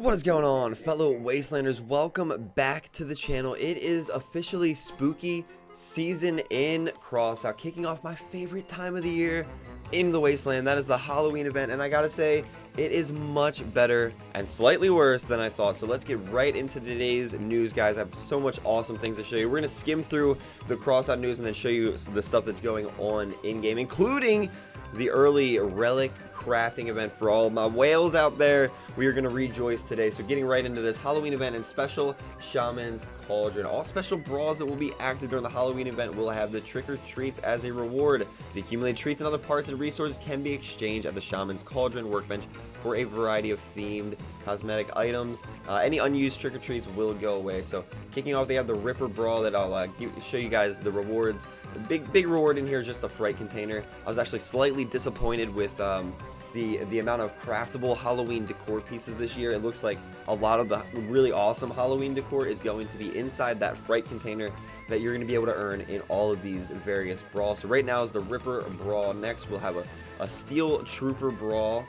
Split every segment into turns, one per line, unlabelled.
What is going on, fellow Wastelanders? Welcome back to the channel. It is officially spooky season in Crossout, kicking off my favorite time of the year in the Wasteland. That is the Halloween event, and I gotta say, it is much better and slightly worse than I thought. So let's get right into today's news, guys. I have so much awesome things to show you. We're gonna skim through the Crossout news and then show you the stuff that's going on in-game, including the early Relic crafting event for all my whales out there. We are going to rejoice today. So getting right into this Halloween event and special Shaman's Cauldron. All special brawls that will be active during the Halloween event will have the trick-or-treats as a reward. The accumulated treats and other parts and resources can be exchanged at the Shaman's Cauldron workbench for a variety of themed cosmetic items. Any unused trick-or-treats will go away. So kicking off, they have the Ripper Brawl that I'll show you guys the rewards. The big reward in here is just the Fright Container. I was actually slightly disappointed with the amount of craftable Halloween decor pieces this year. It looks like a lot of the really awesome Halloween decor is going to be inside that Fright Container that you're going to be able to earn in all of these various brawls. So right now is the Ripper Brawl. Next we'll have a Steel Trooper Brawl,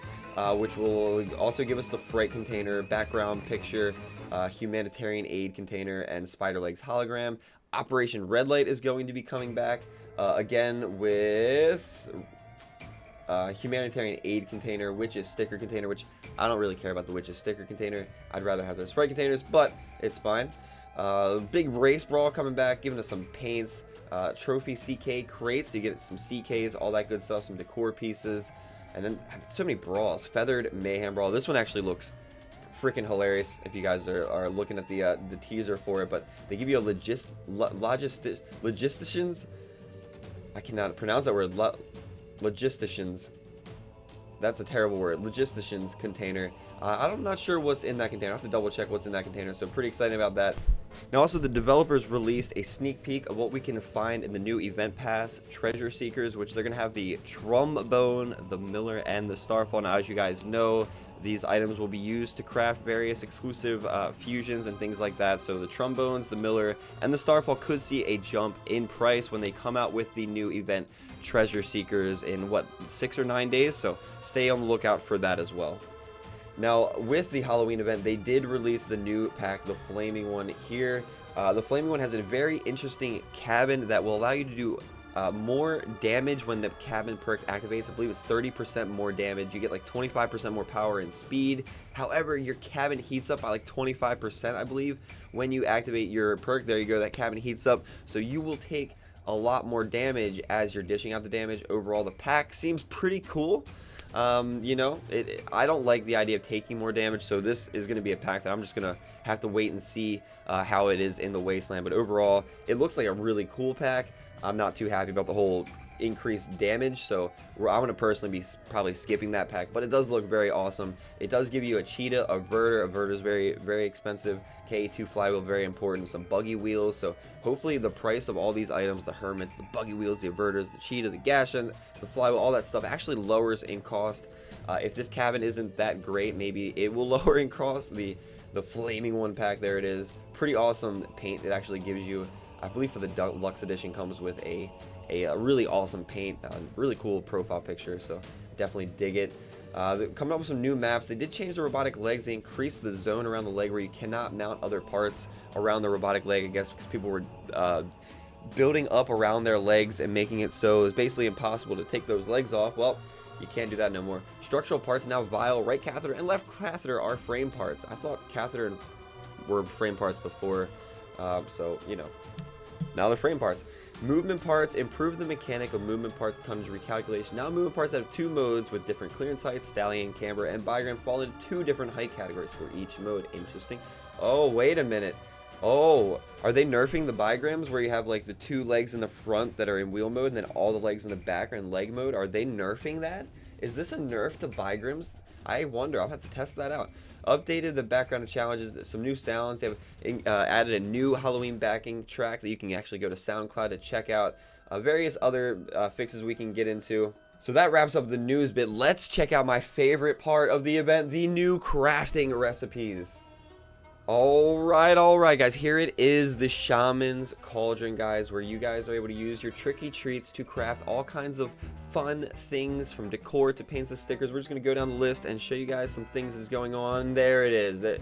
which will also give us the Fright Container, background picture, Humanitarian Aid Container, and Spider Legs hologram. Operation Red Light is going to be coming back again with Humanitarian Aid Container, Witch's Sticker Container, which I don't really care about the Witch's Sticker Container. I'd rather have those Sprite Containers, but it's fine. Big Race Brawl coming back, giving us some paints, Trophy CK crates, so you get some CKs, all that good stuff, some decor pieces, and then so many brawls. Feathered Mayhem Brawl. This one actually looks freaking hilarious if you guys are looking at the teaser for it, but they give you a logisticians. I cannot pronounce that word. Logisticians. That's a terrible word. Logisticians container. I'm not sure what's in that container. I have to double check what's in that container, so pretty excited about that. Now also, the developers released a sneak peek of what we can find in the new event pass treasure seekers, which they're gonna have the trombone, the miller, and the starfall. Now, as you guys know, these items will be used to craft various exclusive fusions and things like that. So the trombones, the miller, and the starfall could see a jump in price when they come out with the new event treasure seekers in what, 6 or 9 days. So stay on the lookout for that as well. Now with the Halloween event, they did release the new pack, the flaming one here. The flaming one has a very interesting cabin that will allow you to do more damage when the cabin perk activates. I believe it's 30% more damage. You get like 25% more power and speed. However, your cabin heats up by like 25%, I believe, when you activate your perk. There you go, that cabin heats up, so you will take a lot more damage as you're dishing out the damage. Overall, the pack seems pretty cool. You know, I don't like the idea of taking more damage, so this is going to be a pack that I'm just going to have to wait and see how it is in the Wasteland. But overall, it looks like a really cool pack. I'm not too happy about the whole increased damage, so I'm going to personally be probably skipping that pack, but it does look very awesome. It does give you a cheetah, a verter is very expensive, K2 flywheel, very important, some buggy wheels. So hopefully the price of all these items, the hermits, the buggy wheels, the averters, the cheetah, the gashan, the flywheel, all that stuff actually lowers in cost. If this cabin isn't that great, maybe it will lower in cost. The flaming one pack, there it is, pretty awesome paint. It actually gives you, I believe for the deluxe edition, comes with a really awesome paint, really cool profile picture, so definitely dig it. Coming up with some new maps. They did change the robotic legs. They increased the zone around the leg where you cannot mount other parts around the robotic leg, I guess because people were building up around their legs and making it so it's basically impossible to take those legs off. Well, you can't do that no more. Structural parts now vial. Right catheter and left catheter are frame parts. I thought catheter were frame parts before, so you know, now they're frame parts. Movement parts improve the mechanic of movement parts tonnage recalculation. Now movement parts have 2 modes with different clearance heights. Stallion, camber, and bigram fall into 2 different height categories for each mode. Interesting. Oh, wait a minute. Oh, are they nerfing the bigrams where you have like the 2 legs in the front that are in wheel mode and then all the legs in the back are in leg mode? Are they nerfing that? Is this a nerf to bigrams? I wonder. I'll have to test that out. Updated the background challenges, some new sounds. They have added a new Halloween backing track that you can actually go to SoundCloud to check out. Various other fixes we can get into. So that wraps up the news bit. Let's check out my favorite part of the event, the new crafting recipes. All right, guys. Here it is, the Shaman's Cauldron, guys, where you guys are able to use your tricky treats to craft all kinds of fun things, from decor to paints and stickers. We're just going to go down the list and show you guys some things that's going on. There it is, the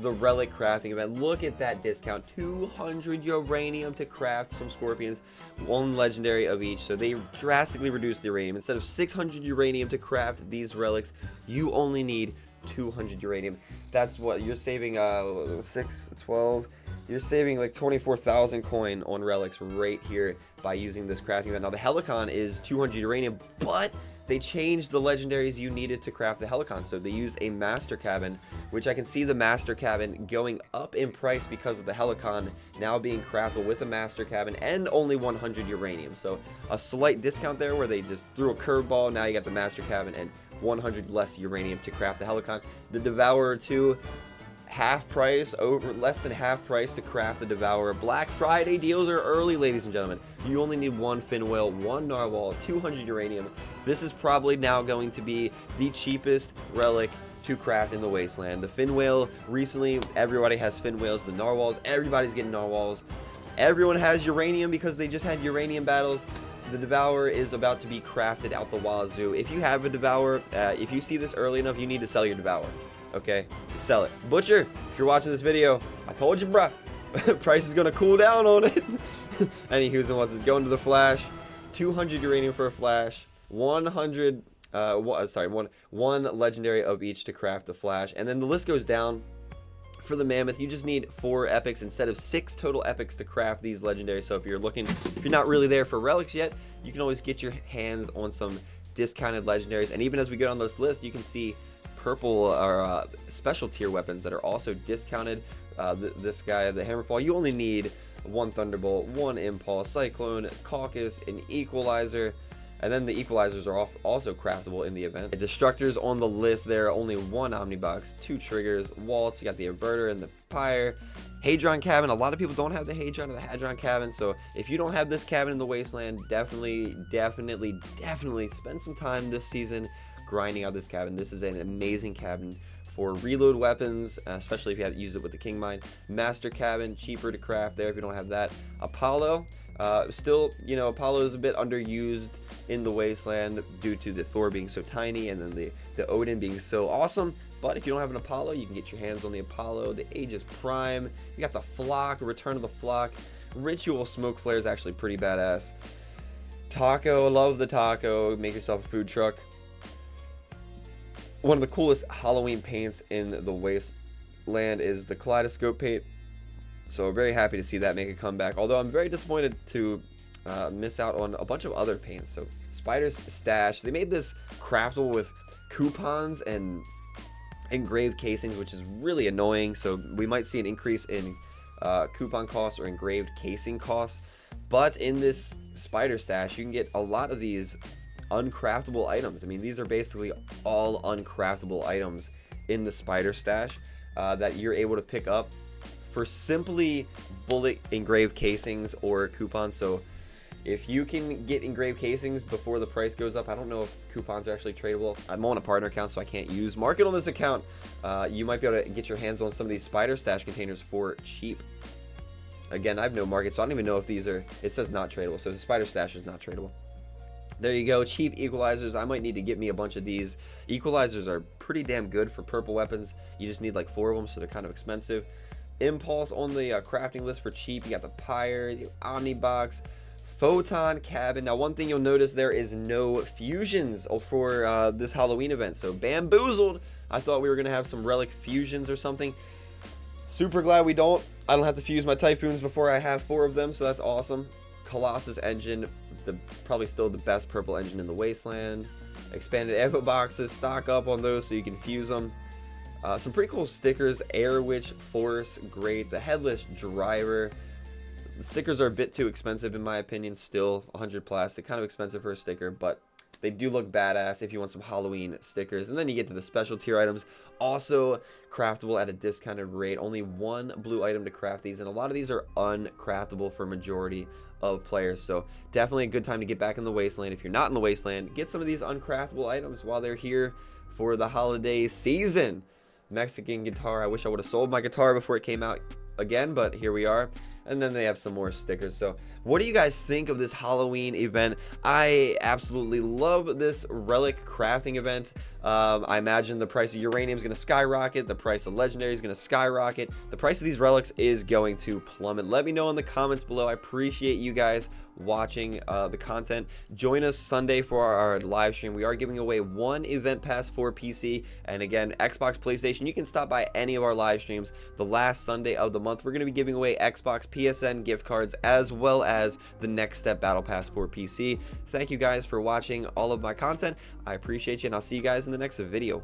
Relic crafting event. Look at that discount, 200 uranium to craft some scorpions, one legendary of each. So they drastically reduced the uranium. Instead of 600 uranium to craft these relics, you only need 200 uranium. That's what you're saving. 12. You're saving like 24,000 coin on relics right here by using this crafting event. Now the Helicon is 200 uranium, but they changed the legendaries you needed to craft the Helicon. So they used a master cabin, which I can see the master cabin going up in price because of the Helicon now being crafted with a master cabin and only 100 uranium. So a slight discount there where they just threw a curveball. Now you got the master cabin and 100 less uranium to craft the Helicon. The Devourer 2, half price, over less than half price to craft the Devourer. Black Friday deals are early, ladies and gentlemen. You only need one fin whale, one narwhal, 200 uranium. This is probably now going to be the cheapest relic to craft in the Wasteland. The fin whale, recently everybody has fin whales. The narwhals, everybody's getting narwhals. Everyone has uranium because they just had uranium battles. The Devourer is about to be crafted out the wazoo. If you have a Devourer, if you see this early enough, you need to sell your Devourer. Okay, sell it. Butcher, if you're watching this video, I told you, bruh, price is gonna cool down on it. Anywho's and what's it going to the Flash? 200 uranium for a Flash. 100. One legendary of each to craft the Flash, and then the list goes down. For the Mammoth, you just need 4 epics instead of 6 total epics to craft these legendaries. So if you're not really there for relics yet, you can always get your hands on some discounted legendaries. And even as we go down this list, you can see purple or special tier weapons that are also discounted. This guy, the Hammerfall, you only need 1 Thunderbolt, 1 Impulse, Cyclone, Caucus, an Equalizer. And then the Equalizers are also craftable in the event. The Destructors on the list, there are only 1 Omnibox, 2 Triggers, Waltz, you got the Inverter and the Pyre. Hadron Cabin, a lot of people don't have the Hadron or the Hadron Cabin, so if you don't have this cabin in the Wasteland, definitely spend some time this season grinding out this cabin. This is an amazing cabin for reload weapons, especially if you have to use it with the King Mine. Master Cabin, cheaper to craft there if you don't have that. Apollo, still, Apollo is a bit underused in the Wasteland due to the Thor being so tiny and then the Odin being so awesome. But if you don't have an Apollo, you can get your hands on the Apollo. The Aegis Prime, you got the Flock, Return of the Flock. Ritual Smoke Flare is actually pretty badass. Taco, love the Taco. Make yourself a food truck. One of the coolest Halloween paints in the Wasteland is the Kaleidoscope paint. So very happy to see that make a comeback. Although I'm very disappointed to miss out on a bunch of other paints. So Spider's Stash, they made this craftable with coupons and engraved casings, which is really annoying. So we might see an increase in coupon costs or engraved casing costs. But in this Spider Stash, you can get a lot of these uncraftable items. I mean, these are basically all uncraftable items in the Spider Stash that you're able to pick up for simply bullet engraved casings or coupons. So if you can get engraved casings before the price goes up, I don't know if coupons are actually tradable. I'm on a partner account, so I can't use market on this account. You might be able to get your hands on some of these Spider Stash containers for cheap. Again, I have no market, so I don't even know if these are, it says not tradable, so the Spider Stash is not tradable. There you go, cheap equalizers. I might need to get me a bunch of these. Equalizers are pretty damn good for purple weapons. You just need like 4 of them, so they're kind of expensive. Impulse on the crafting list for cheap. You got the Pyre, the Omnibox, Photon Cabin. Now, one thing you'll notice, there is no fusions for this Halloween event. So bamboozled. I thought we were gonna have some relic fusions or something. Super glad we don't. I don't have to fuse my Typhoons before I have 4 of them, so that's awesome. Colossus engine, probably still the best purple engine in the Wasteland. Expanded ammo boxes, stock up on those so you can fuse them. Some pretty cool stickers. Air Witch Force, great. The Headless Driver. The stickers are a bit too expensive in my opinion. Still 100 plastic, kind of expensive for a sticker, but they do look badass if you want some Halloween stickers. And then you get to the special tier items, also craftable at a discounted rate. Only 1 blue item to craft these, and a lot of these are uncraftable for majority of players. So definitely a good time to get back in the Wasteland. If you're not in the Wasteland, get some of these uncraftable items while they're here for the holiday season. Mexican guitar. I wish I would have sold my guitar before it came out again, but here we are. And then they have some more stickers. So what do you guys think of this Halloween event? I absolutely love this Relic crafting event. I imagine the price of uranium is going to skyrocket. The price of legendary is going to skyrocket. The price of these relics is going to plummet. Let me know in the comments below. I appreciate you guys watching the content. Join us Sunday for our live stream. We are giving away 1 event pass for PC, and again, Xbox, PlayStation. You can stop by any of our live streams the last Sunday of the month. We're going to be giving away Xbox, PSN gift cards, as well as the Next Step Battle Pass for PC. Thank you guys for watching all of my content. I appreciate you, and I'll see you guys in the next video.